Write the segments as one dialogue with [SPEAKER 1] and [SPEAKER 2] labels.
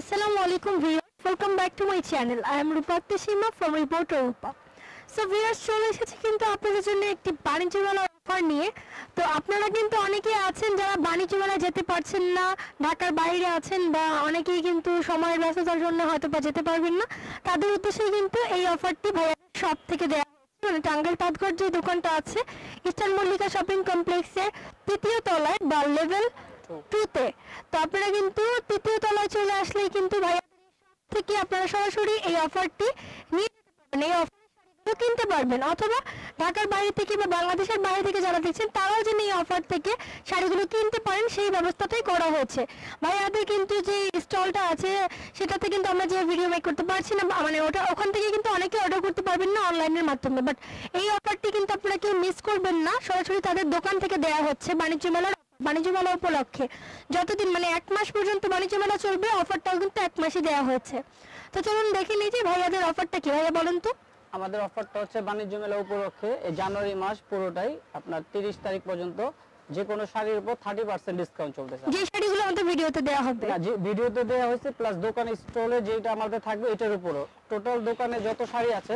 [SPEAKER 1] Assalamu alaikum viewers, welcome back to my channel. I am Rupati Sima from Reporter Rupa. So viewers, চলে এসেছি কিন্তু আপনাদের জন্য একটি বাণিজ্য মেলা অফার নিয়ে। তো আপনারা কিন্তু অনেকেই আছেন যারা বাণিজ্য মেলায় যেতে পারছেন না, ঢাকার বাইরে আছেন বা অনেকেই কিন্তু সময়ের ব্যস্ততার জন্য হয়তো বা যেতে পারবেন না, তাদের উদ্দেশ্যে কিন্তু এই অফারটি ভাইয়াদের শপ থেকে দেওয়া হচ্ছে। মানে টাঙ্গাইল পাতঘর যে দোকানটা আছে ইস্টার্ন মল্লিকা শপিং কমপ্লেক্সের তৃতীয় তলায় বা লেভেল 2-তে। তো আপনারা কিন্তু তৃতীয় তলায় চলে আসলেই কিন্তু ভাইয়াদের থেকে আপনারা সরাসরি এই অফারটি নিয়ে যেতে পারবেন। এই অফারের শাড়িগুলো কিনতে পারবেন, অথবা ঢাকার বাইরে থেকে বা বাংলাদেশের বাইরে থেকে যারা দেখছেন তারাও যেন এই অফার থেকে শাড়িগুলো কিনতে পারেন সেই ব্যবস্থাটাই করা হয়েছে। ভাইয়াদের কিন্তু যে স্টলটা আছে সেটাতে কিন্তু আমরা যে ভিডিও মেক করতে পারছি না, মানে ওখান থেকে কিন্তু অনেকে অর্ডার করতে পারবেন না অনলাইনের মাধ্যমে। বাট এই অফারটি কিন্তু আপনারা কেউ মিস করবেন না, সরাসরি তাদের দোকান থেকে দেওয়া হচ্ছে বাণিজ্য মেলা উপলক্ষে। যতদিন মানে 1 মাস পর্যন্ত বাণিজ্য মেলা চলবে, অফারটাও কিন্তু 1 মাসই দেওয়া হয়েছে। তো চলুন দেখে নিই যে ভাইয়াদের অফারটা কি। ভাইয়া বলেন তো।
[SPEAKER 2] আমাদের অফারটা হচ্ছে বাণিজ্য মেলা উপলক্ষে এই জানুয়ারি মাস পুরোটাই আপনার 30 তারিখ পর্যন্ত যে কোনো শাড়ির উপর 30% ডিসকাউন্ট চলতেছে।
[SPEAKER 1] যে শাড়িগুলো আমাদের ভিডিওতে দেওয়া হবে,
[SPEAKER 2] যে ভিডিওতে দেওয়া হয়েছে প্লাস দোকান স্টলে যেটা আমাদের থাকবে এটার উপরও টোটাল দোকানে যত শাড়ি আছে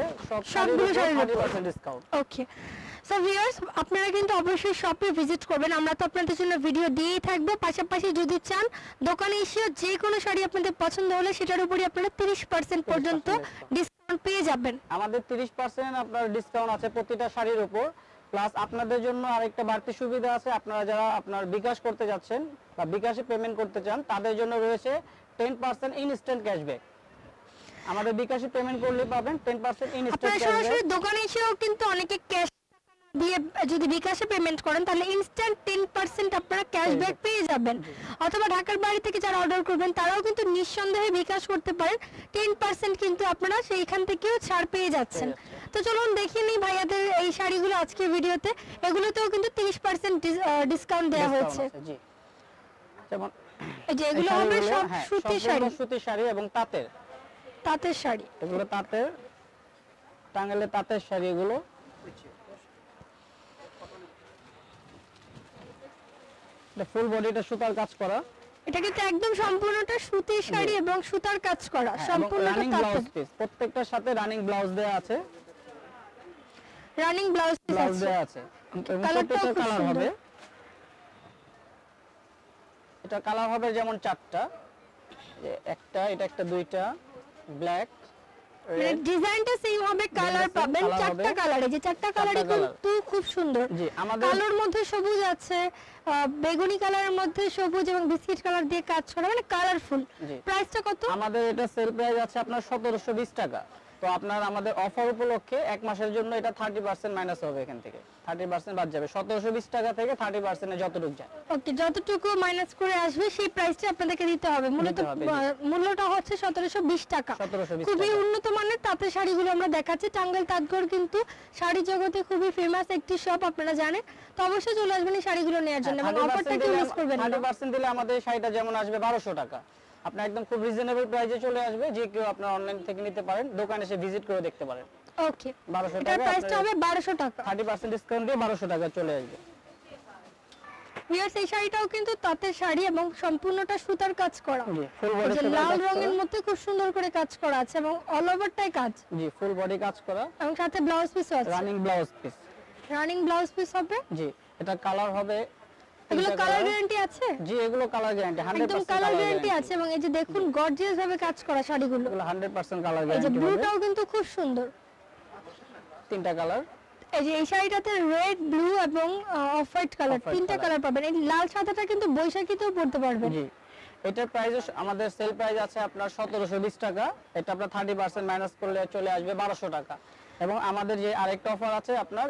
[SPEAKER 2] সবগুলো শাড়ির উপর 30% ডিসকাউন্ট।
[SPEAKER 1] ওকে, সো ভিউয়ার্স আপনারা কিন্তু অবশ্যই শপে ভিজিট করবেন, আমরা তো আপনাদের জন্য ভিডিও দিয়েই থাকবো। পাশাপাশি যদি চান দোকানে এসে যে কোনো শাড়ি আপনাদের পছন্দ হলে সেটার উপরই আপনারা 30% পর্যন্ত ডিসকাউন্ট পেয়ে যাবেন।
[SPEAKER 2] আমাদের 30% আপনার ডিসকাউন্ট আছে প্রতিটা শাড়ির উপর। প্লাস আপনাদের জন্য আরেকটা বাড়তি সুবিধা আছে, আপনারা যারা আপনার বিকাশ করতে যাচ্ছেন বা বিকাশে পেমেন্ট করতে চান তাদের জন্য রয়েছে 10% ইনস্ট্যান্ট ক্যাশব্যাক। আমাদের বিকাশে পেমেন্ট করলে পাবেন 10% ইনস্ট্যান্ট ক্যাশব্যাক।
[SPEAKER 1] আপনারা সরাসরি দোকানে এসেও কিন্তু অনেকে ক্যাশ দিয়ে যদি বিকাশে পেমেন্ট করেন তাহলে ইনস্ট্যান্ট 10% আপনারা ক্যাশব্যাক পেয়ে যাবেন। অথবা ঢাকার বাইরে থেকে যারা অর্ডার করবেন তারাও কিন্তু নিঃসন্দেহে বিকাশ করতে পারেন, 10% কিন্তু আপনারা সেইখান থেকেও ছাড় পেয়ে যাচ্ছেন। তো চলুন দেখে নিই ভাইয়াদের এই শাড়িগুলো আজকে ভিডিওতে। এগুলোতেও কিন্তু 30% ডিসকাউন্ট দেওয়া হয়েছে।
[SPEAKER 2] জি, যেমন
[SPEAKER 1] এই যে এগুলো হবে সব সুতির শাড়ি,
[SPEAKER 2] সুতির শাড়ি এবং তাঁতের
[SPEAKER 1] শাড়ি।
[SPEAKER 2] এগুলো তাঁতের, টাঙ্গাইলের তাঁতের শাড়ি। এগুলো ফুল বডিটা সুতার কাজ করা,
[SPEAKER 1] এটা কিন্তু একদম সম্পূর্ণটা সুতির শাড়ি এবং সুতার কাজ করা, সম্পূর্ণটা তাঁতের।
[SPEAKER 2] প্রত্যেকটার সাথে রানিং ব্লাউজ দেয়া আছে,
[SPEAKER 1] রানিং ব্লাউজ
[SPEAKER 2] দেয়া আছে। প্রত্যেকটা কালার হবে, এটা কালার হবে যেমন 4টা, একটা, এটা একটা, 2টা, ব্ল্যাক,
[SPEAKER 1] মানে ডিজাইনটা সেম হবে, কালার পাবেন 4টা কালারে। যে 4টা কালারই কিন্তু খুব সুন্দর।
[SPEAKER 2] জি, আমাদের
[SPEAKER 1] কালোর মধ্যে সবুজ আছে, বেগুনি কালারের মধ্যে সবুজ এবং বিস্কিট কালার দিয়ে কাজ করা, মানে কালারফুল। প্রাইসটা কত?
[SPEAKER 2] আমাদের এটা সেল প্রাইস আছে আপনার 1720 টাকা। তো আপনার আমাদের অফার উপলক্ষে 1 মাসের জন্য এটা 30% মাইনাস হবে, এখান থেকে 30% বাদ যাবে। 1720 টাকা থেকে 30% যতটুকু যায়,
[SPEAKER 1] ওকে, যতটুকু মাইনাস করে আসবে সেই প্রাইসটা আপনাদেরকে দিতে হবে। মূল্যটা হচ্ছে 1720 টাকা। খুবই উন্নত মানের তাঁতের শাড়িগুলো আমরা দেখাচ্ছি। টাঙ্গাইল তাঁতঘর কিন্তু শাড়ি জগতে খুবই ফেমাস একটি শপ, আপনারা জানেন। তো অবশ্যই চলে আসবেন এই শাড়িগুলো নেওয়ার জন্য এবং অফারটাকে মিস করবেন না।
[SPEAKER 2] 30% দিলে আমাদের শাড়িটা যেমন আসবে 1200 টাকা। আপনি একদম খুব রিজনেবল প্রাইসে চলে আসবে, যে কেউ আপনার অনলাইন থেকে নিতে পারেন, দোকানে এসে ভিজিট করে দেখতে পারেন।
[SPEAKER 1] ওকে,
[SPEAKER 2] 1200
[SPEAKER 1] টাকা, প্রাইসটা হবে 1200 টাকা।
[SPEAKER 2] 30% ডিসকাউন্ট দিয়ে 1200 টাকা চলে আসবে।
[SPEAKER 1] ভিউয়ার্স এই শাড়িটাও কিন্তু তাঁতের শাড়ি এবং সম্পূর্ণটা সুতার কাজ করা। এই যে লাল রঙের মধ্যে খুব সুন্দর করে কাজ করা আছে এবং অল ওভারটাই কাজ।
[SPEAKER 2] জি, ফুল বডি কাজ করা
[SPEAKER 1] এবং সাথে ব্লাউজ পিসও আছে,
[SPEAKER 2] running blouse piece.
[SPEAKER 1] Running blouse piece হবে।
[SPEAKER 2] জি, এটা কালার হবে।
[SPEAKER 1] এগুলো কালার গ্যারান্টি আছে?
[SPEAKER 2] জি, এগুলো কালার গ্যারান্টি 100%
[SPEAKER 1] একদম কালার গ্যারান্টি আছে। এবং এই যে দেখুন গর্জিয়াস ভাবে কাজ করা শাড়িগুলো,
[SPEAKER 2] এগুলো 100% কালার গ্যারান্টি।
[SPEAKER 1] এই যে ব্লুটাও কিন্তু খুব সুন্দর,
[SPEAKER 2] 3টা কালার।
[SPEAKER 1] এই যে এই শাড়িটাতে রেড, ব্লু এবং অফ হোয়াইট কালার, 3টা কালার পাবেন। এই লাল সাদাটা কিন্তু বৈশাখীতেও পরতে পারবেন।
[SPEAKER 2] জি, এটার প্রাইস আমাদের সেল প্রাইস আছে আপনার 1720 টাকা। এটা আপনার 30% মাইনাস করলে চলে আসবে 1200 টাকা। এবং আমাদের যে আরেকটা অফার আছে আপনার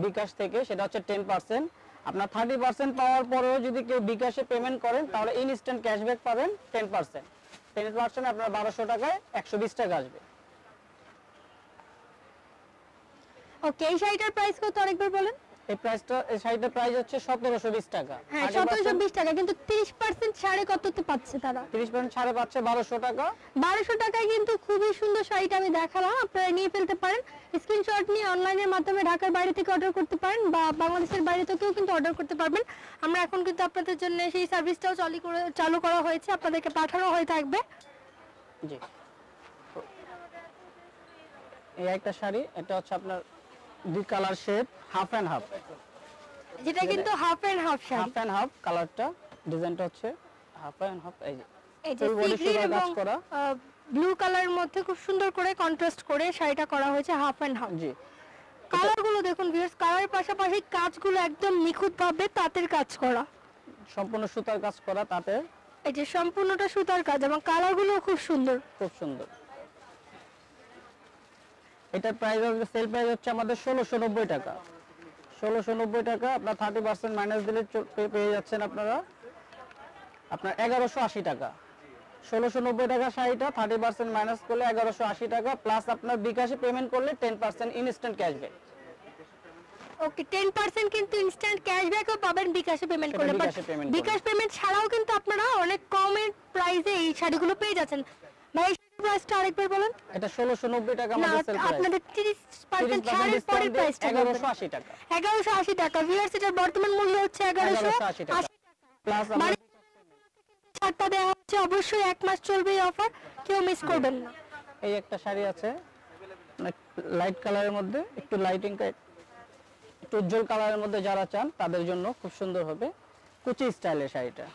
[SPEAKER 2] বিকাশ থেকে, সেটা হচ্ছে 10%। আপনার 30% পাওয়ার পরেও যদি কেউ বিকাশে পেমেন্ট করেন তাহলে ইনস্ট্যান্ট ক্যাশব্যাক পাবেন 10%। আপনার 1200 টাকায় 120 টাকা আসবে।
[SPEAKER 1] ওকে, এই শাড়িটার প্রাইস কত আরেকবার বলেন?
[SPEAKER 2] এই প্রাইসটা, এই শাড়িটার প্রাইস হচ্ছে 1720 টাকা।
[SPEAKER 1] হ্যাঁ 1720 টাকা, কিন্তু 30% ছাড়ে কততে পাচ্ছে তারা?
[SPEAKER 2] 30% ছাড়ে পাচ্ছে 1200 টাকা।
[SPEAKER 1] 1200 টাকায় কিন্তু খুবই সুন্দর শাড়িটা আমি দেখালাম, আপনারা নিয়ে ফেলতে পারেন। স্ক্রিনশট নিয়ে অনলাইনের মাধ্যমে ঢাকার বাইরে থেকে অর্ডার করতে পারেন বা বাংলাদেশের বাইরে থেকেও কিন্তু অর্ডার করতে পারবেন। আমরা এখন কিন্তু আপনাদের জন্য সেই সার্ভিসটাও চালু করা হয়েছে, আপনাদেরকে পাঠানো হয়ে থাকবে।
[SPEAKER 2] জি, এই একটা শাড়ি, এটা হচ্ছে আপনার দুই colour shade, half and half,
[SPEAKER 1] যেটা কিন্তু half and half sari.
[SPEAKER 2] Half and half কালারটা, ডিজাইনটা হচ্ছে হাফ এন্ড হাফ। এই যে
[SPEAKER 1] এই যে
[SPEAKER 2] ফুল বডি
[SPEAKER 1] সি গ্রিন
[SPEAKER 2] সুতার কাজ
[SPEAKER 1] এবং
[SPEAKER 2] করা,
[SPEAKER 1] ব্লু কালারের মধ্যে খুব সুন্দর করে কন্ট্রাস্ট করে শাড়িটা করা হয়েছে হাফ এন্ড হাফ।
[SPEAKER 2] জি
[SPEAKER 1] কালারগুলো দেখুন ভিউয়ার্স, কালারের পাশাপাশি কাজগুলো একদম নিখুঁতভাবে তাঁতের কাজ করা,
[SPEAKER 2] সম্পূর্ণ সুতার কাজ করা তাতে,
[SPEAKER 1] এই যে সম্পূর্ণটা সুতার কাজ এবং কালারগুলো খুব সুন্দর।
[SPEAKER 2] খুব সুন্দর। এটার প্রাইস হবে, সেল প্রাইস হচ্ছে আমাদের 1690 টাকা। 1690 টাকা আপনার 30% মাইনাস দিলে পেয়ে যাচ্ছেন আপনারা আপনার 1180 টাকা। 1690 টাকা শাড়িটা 30% মাইনাস করলে 1180 টাকা, প্লাস আপনার বিকাশে পেমেন্ট করলে 10% ইনস্ট্যান্ট ক্যাশব্যাক।
[SPEAKER 1] ওকে, 10% কিন্তু ইনস্ট্যান্ট ক্যাশব্যাকও পাবেন বিকাশে পেমেন্ট করলে। বাট
[SPEAKER 2] বিকাশে payment করলে।
[SPEAKER 1] বিকাশ পেমেন্ট ছাড়াও কিন্তু আপনারা অনেক কমের প্রাইসে এই শাড়িগুলো পেয়ে যাচ্ছেন। ভাই এই শাড়ির প্রাইসটা আরেকবার বলেন।
[SPEAKER 2] এটা 1690 টাকা
[SPEAKER 1] না,
[SPEAKER 2] আমাদের সেল প্রাইস।
[SPEAKER 1] আপনাদের 30% ছাড়ের পরের প্রাইসটা
[SPEAKER 2] 1180 টাকা।
[SPEAKER 1] 1180 টাকা। ভিউয়ার্স, এটার বর্তমান মূল্য হচ্ছে
[SPEAKER 2] 1180 টাকা।
[SPEAKER 1] 1180
[SPEAKER 2] প্লাস
[SPEAKER 1] মানে ছাড়টা দেওয়া হচ্ছে, অবশ্যই এক মাস চলবে এই অফার, কেউ মিস করবেন না।
[SPEAKER 2] এই একটা শাড়ি আছে লাইট কালারের মধ্যে, একটু লাইটিং, একটু উজ্জ্বল কালারের মধ্যে যারা চান তাদের জন্য খুব সুন্দর হবে, কুচি স্টাইলের শাড়িটা।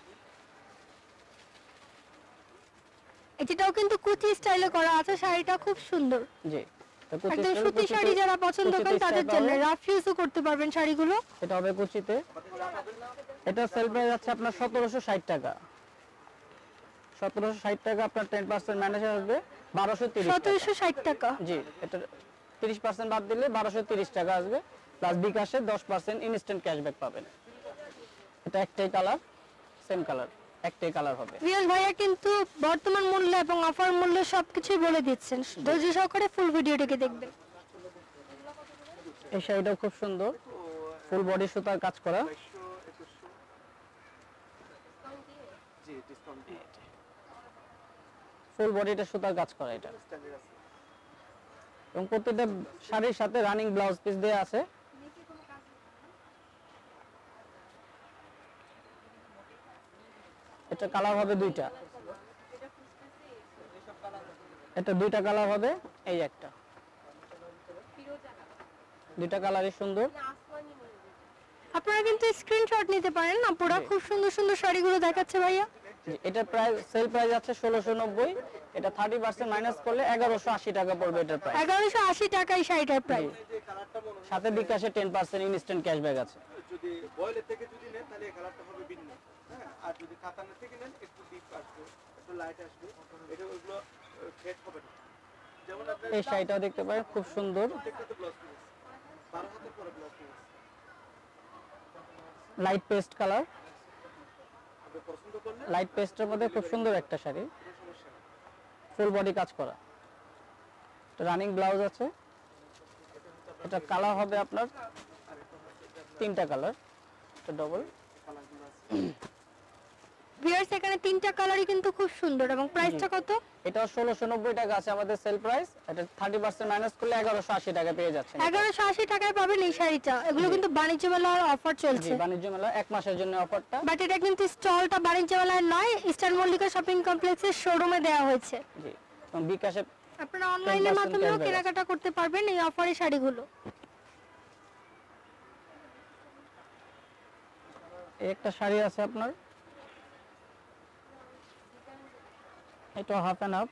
[SPEAKER 1] এটাও কিন্তু কুচি স্টাইলে করা আছে, শাড়িটা খুব সুন্দর।
[SPEAKER 2] জি, এটা কুচি
[SPEAKER 1] একদম
[SPEAKER 2] স্টাইল,
[SPEAKER 1] সুতি
[SPEAKER 2] কুচিতে-
[SPEAKER 1] শাড়ি যারা পছন্দ
[SPEAKER 2] কুচিতে
[SPEAKER 1] করেন তাদের
[SPEAKER 2] style
[SPEAKER 1] জন্য
[SPEAKER 2] পাবে।
[SPEAKER 1] রাফ ইউজও করতে পারবেন শাড়িগুলো।
[SPEAKER 2] এটা হবে কুচিতে। এটা সেল প্রাইস আছে আপনার 1760 টাকা। 1760 টাকা আপনার 10% মাইনাস আসবে 1230 টাকা।
[SPEAKER 1] 1760 টাকা।
[SPEAKER 2] জি, এটা 30% বাদ দিলে 1230 টাকা আসবে, প্লাস বিকাশে 10% ইনস্ট্যান্ট ক্যাশব্যাক পাবেন। এটা একটাই কালার, সেম কালার, একটাই কালার হবে।
[SPEAKER 1] রিয়াল ভাইয়া কিন্তু বর্তমান মূল্য এবং অফার মূল্য সবকিছুই বলে দিচ্ছেন, ধৈর্য সহকারে ফুল ভিডিওটিকে দেখবেন।
[SPEAKER 2] এই শাড়িটাও খুব সুন্দর, ফুল বডি সুতার কাজ করা। ফুল বডিটা সুতার কাজ করা এটা, এবং প্রত্যেকটা শাড়ির সাথে রানিং ব্লাউজ পিস দেয়া আছে। এটা কালার হবে দুইটা, এটা দুইটা কালার হবে, এই একটা, দুইটা কালারই সুন্দর।
[SPEAKER 1] আপনারা কিন্তু স্ক্রিনশট নিতে পারেন, আপুরা খুব সুন্দর সুন্দর শাড়িগুলো দেখাচ্ছে ভাইয়া।
[SPEAKER 2] এটা প্রাইস, সেল প্রাইস আছে 1690, এটা 30% মাইনাস করলে 1180 টাকা পড়বে এটার প্রাইস।
[SPEAKER 1] 1180 টাকা এই শাড়িটার প্রাইস।
[SPEAKER 2] সাথে বিকাশে 10% ইনস্ট্যান্ট ক্যাশব্যাক আছে।
[SPEAKER 3] যদি বয়েলের থেকে যদি নেন তাহলে এই কালারটা হবে ভিন্ন, হ্যাঁ, আর যদি কাতানের থেকে নেন একটু ডিপ আসবে, একটু লাইট আসবে, এটা ওগুলো ফেড হবে না। যেমন আপনি
[SPEAKER 2] এই শাড়িটাও দেখতে পারেন, খুব সুন্দর,
[SPEAKER 3] প্রত্যেকটাতে ব্লাউজ পিস 12 হাতের পরে blouse piece
[SPEAKER 2] light paste colour,
[SPEAKER 3] আপনি পছন্দ করলে
[SPEAKER 2] লাইট পেস্টের মধ্যে খুব সুন্দর একটা শাড়ি,
[SPEAKER 3] কোনো সমস্যা নেই।
[SPEAKER 2] ফুল বডি কাজ করা, রানিং ব্লাউজ আছে। এটা কালার হবে আপনার তিনটা কালার, এটা ডবল।
[SPEAKER 1] ভিউয়ার্স, এখানে তিনটা কালারই কিন্তু খুব সুন্দর এবং প্রাইসটা কত?
[SPEAKER 2] এটা 1690 টাকা আছে আমাদের সেল প্রাইস, এটা 30% মাইনাস করলে 1180 টাকা পেয়ে যাচ্ছেন।
[SPEAKER 1] 1180 টাকায় পাবেন এই শাড়িটা। এগুলো কিন্তু বাণিজ্য মেলার অফার
[SPEAKER 2] জি,
[SPEAKER 1] চলছে,
[SPEAKER 2] বাণিজ্য মেলা এক মাসের জন্য অফারটা।
[SPEAKER 1] বাট এটা কিন্তু স্টলটা বাণিজ্য মেলায় নয়, ইস্টার্ন মল্লিকা শপিং কমপ্লেক্সের শোরুমে দেওয়া হয়েছে।
[SPEAKER 2] জি, এবং বিকাশে
[SPEAKER 1] আপনারা অনলাইনের
[SPEAKER 2] 10%
[SPEAKER 1] মাধ্যমেও
[SPEAKER 2] cashback
[SPEAKER 1] কেনাকাটা করতে পারবেন এই অফারের শাড়িগুলো।
[SPEAKER 2] এই একটা শাড়ি আছে আপনার, এটা হাফ এন্ড হাফ,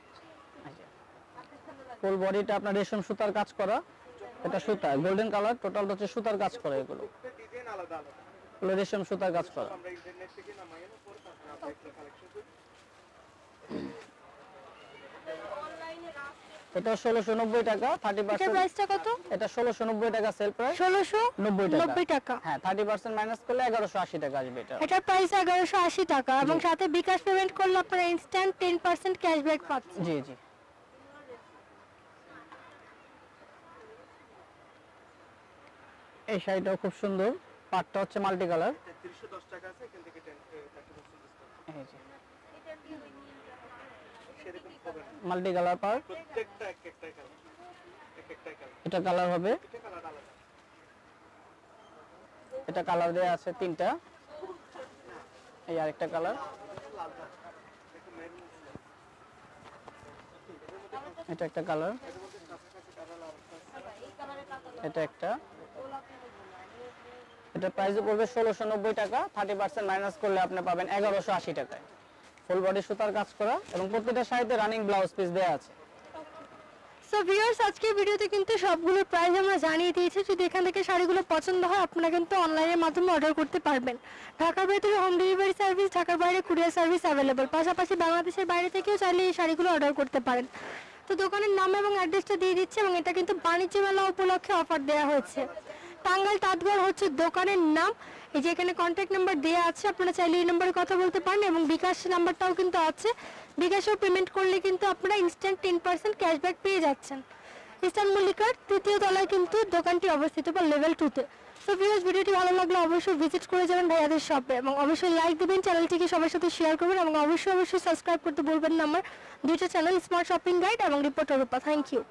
[SPEAKER 2] ফুল বডিটা আপনার রেশম সুতার কাজ করা, এটা সুতা গোল্ডেন কালার, টোটাল হচ্ছে সুতার কাজ করা, এগুলো
[SPEAKER 3] ডিজাইন আলাদা আলাদা,
[SPEAKER 2] এগুলো রেশম সুতার কাজ করা।
[SPEAKER 3] আমরা ইন্টারনেট থেকে নামাই না, পরে তারপরে আমরা একটা কালেকশন করি।
[SPEAKER 2] এটা 1690 টাকা,
[SPEAKER 1] এটার
[SPEAKER 2] 30%।
[SPEAKER 1] প্রাইসটা কত?
[SPEAKER 2] এটা 1690 টাকা সেল প্রাইস,
[SPEAKER 1] 1690
[SPEAKER 2] 90
[SPEAKER 1] টাকা।
[SPEAKER 2] হ্যাঁ, 30% মাইনাস করলে 1180 টাকা আসবে এটা।
[SPEAKER 1] এটার প্রাইস 1180 টাকা এবং সাথে বিকাশ পেমেন্ট করলে আপনারা ইনস্ট্যান্ট 10% ক্যাশব্যাক পাচ্ছেন।
[SPEAKER 2] জি জি, এই শাড়িটাও খুব সুন্দর, পাটটা হচ্ছে মাল্টি কালার।
[SPEAKER 3] 310 টাকা আছে, এখান থেকে 30% ডিসকাউন্ট।
[SPEAKER 2] এই যে
[SPEAKER 3] সেরকম হবে না,
[SPEAKER 2] মাল্টি কালার পার,
[SPEAKER 3] প্রত্যেকটা এক একটাই কালার, এক একটাই কালার,
[SPEAKER 2] এটা কালার হবে,
[SPEAKER 3] এটা কালার আলাদা।
[SPEAKER 2] এটা কালার দেয়া আছে 3টা। এই আরেকটা কালার,
[SPEAKER 3] লালটা দেখো মেরুন,
[SPEAKER 2] এটা একটা কালার,
[SPEAKER 3] এর মধ্যে কাছাকাছি কালার আলাদা।
[SPEAKER 2] এটা একটা। এটা প্রাইস পড়বে 1690 টাকা, 30% মাইনাস করলে আপনি পাবেন 1180 টাকায়। ফুল বডি সুতার কাজ করা এবং প্রত্যেকটা শাড়িতে রানিং ব্লাউজ পিস দেয়া আছে।
[SPEAKER 1] সো ভিউয়ার্স, আজকের ভিডিওতে কিন্তু সবগুলো প্রাইস আমরা জানিয়ে দিয়েছি। যদি এখান থেকে শাড়িগুলো পছন্দ হয় আপনারা কিন্তু অনলাইনের মাধ্যমে অর্ডার করতে পারবেন। ঢাকার ভেতরে হোম ডেলিভারি সার্ভিস, ঢাকার বাইরে কুরিয়ার সার্ভিস অ্যাভেলেবল। পাশাপাশি বাংলাদেশের বাইরে থেকেও চাইলে এই শাড়িগুলো অর্ডার করতে পারেন। তো দোকানের নাম এবং অ্যাড্রেসটা দিয়ে দিচ্ছি এবং এটা কিন্তু বাণিজ্য মেলা উপলক্ষে অফার দেওয়া হয়েছে। টাঙ্গাইল তাঁতঘর হচ্ছে দোকানের নাম। এই যে এখানে কন্ট্যাক্ট নাম্বার দেওয়া আছে, আপনারা চাইলে এই নাম্বারে কথা বলতে পারেন এবং বিকাশ নাম্বারটাও কিন্তু আছে। বিকাশেও পেমেন্ট করলে কিন্তু আপনারা ইনস্ট্যান্ট 10% ক্যাশব্যাক পেয়ে যাচ্ছেন। ইস্টার্ন মল্লিকার 3য় তলায় কিন্তু দোকানটি অবস্থিত, বা লেভেল 2-তে। সো ভিউয়ার্স, ভিডিওটি ভালো লাগলে অবশ্যই ভিজিট করে যাবেন ভাইয়াদের শপে এবং অবশ্যই লাইক দিবেন, চ্যানেলটিকে সবার সাথে শেয়ার করবেন এবং অবশ্যই সাবস্ক্রাইব করতে বলবেন না আমার 2টা চ্যানেল, স্মার্ট শপিং গাইড এবং রিপোর্টার রূপা। Thank you.